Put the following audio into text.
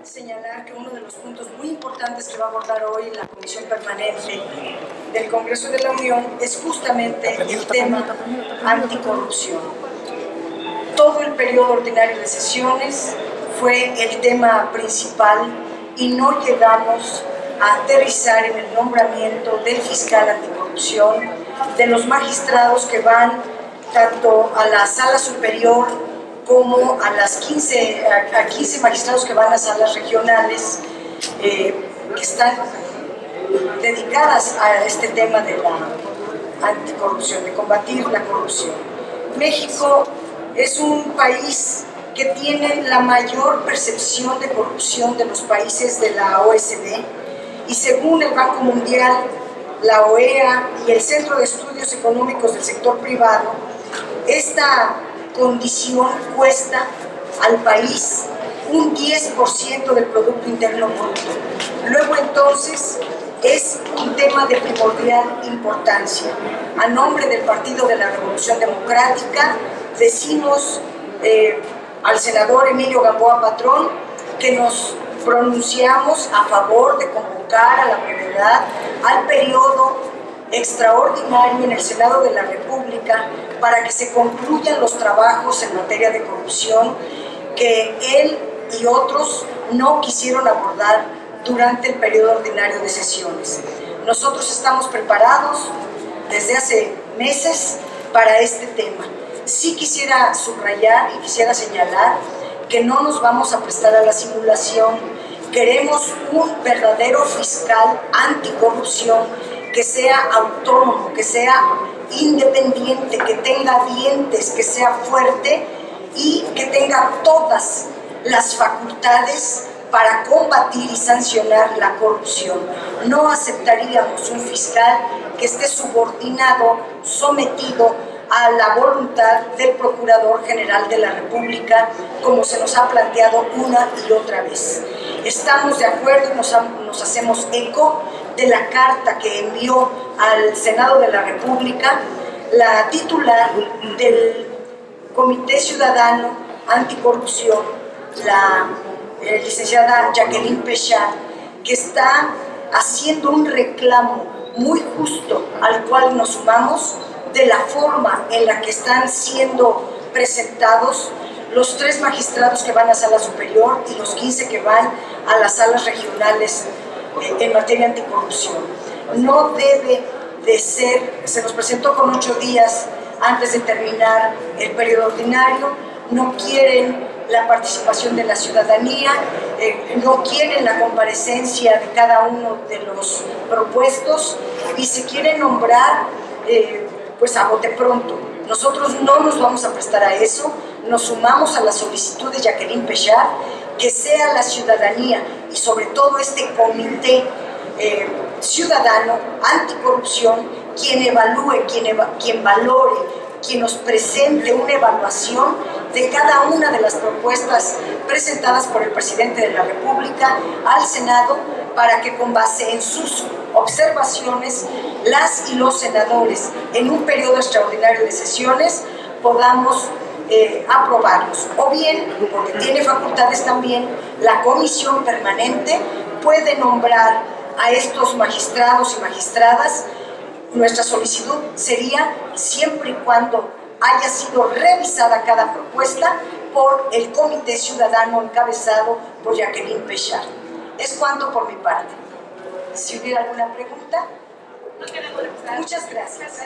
señalar que uno de los puntos muy importantes que va a abordar hoy la Comisión Permanente del Congreso de la Unión es justamente el tema anticorrupción. Todo el periodo ordinario de sesiones fue el tema principal y no llegamos a aterrizar en el nombramiento del fiscal anticorrupción, de los magistrados que van tanto a la sala superior como a las 15 magistrados que van a salas regionales que están dedicadas a este tema de la anticorrupción, de combatir la corrupción. México es un país que tiene la mayor percepción de corrupción de los países de la OECD y según el Banco Mundial, la OEA y el Centro de Estudios Económicos del Sector Privado, esta condición cuesta al país un 10% del Producto Interno Bruto. Luego entonces es un tema de primordial importancia. A nombre del Partido de la Revolución Democrática decimos al senador Emilio Gamboa Patrón que nos pronunciamos a favor de convocar a la brevedad al periodo extraordinario en el Senado de la República para que se concluyan los trabajos en materia de corrupción que él y otros no quisieron abordar durante el periodo ordinario de sesiones. Nosotros estamos preparados desde hace meses para este tema. Sí quisiera subrayar y quisiera señalar que no nos vamos a prestar a la simulación. Queremos un verdadero fiscal anticorrupción que sea autónomo, que sea independiente, que tenga dientes, que sea fuerte y que tenga todas las facultades para combatir y sancionar la corrupción. No aceptaríamos un fiscal que esté subordinado, sometido a la voluntad del Procurador General de la República, como se nos ha planteado una y otra vez. Estamos de acuerdo y nos hacemos eco de la carta que envió al Senado de la República la titular del Comité Ciudadano Anticorrupción, la licenciada Jacqueline Pechard, que está haciendo un reclamo muy justo al cual nos sumamos de la forma en la que están siendo presentados los 3 magistrados que van a sala superior y los 15 que van a las salas regionales en materia anticorrupción. No debe de ser, se nos presentó con 8 días antes de terminar el periodo ordinario, no quieren la participación de la ciudadanía, no quieren la comparecencia de cada uno de los propuestos y se quiere nombrar pues a bote pronto. Nosotros no nos vamos a prestar a eso, nos sumamos a la solicitud de Jacqueline Pechard, que sea la ciudadanía y sobre todo este comité ciudadano anticorrupción quien evalúe, quien valore, quien nos presente una evaluación de cada una de las propuestas presentadas por el presidente de la República al Senado para que con base en sus observaciones las y los senadores en un periodo extraordinario de sesiones podamos aprobarlos. O bien, porque tiene facultades también, la comisión permanente puede nombrar a estos magistrados y magistradas. Nuestra solicitud sería siempre y cuando haya sido revisada cada propuesta por el Comité Ciudadano encabezado por Jacqueline Pechard. Es cuanto por mi parte. Si hubiera alguna pregunta. Muchas gracias.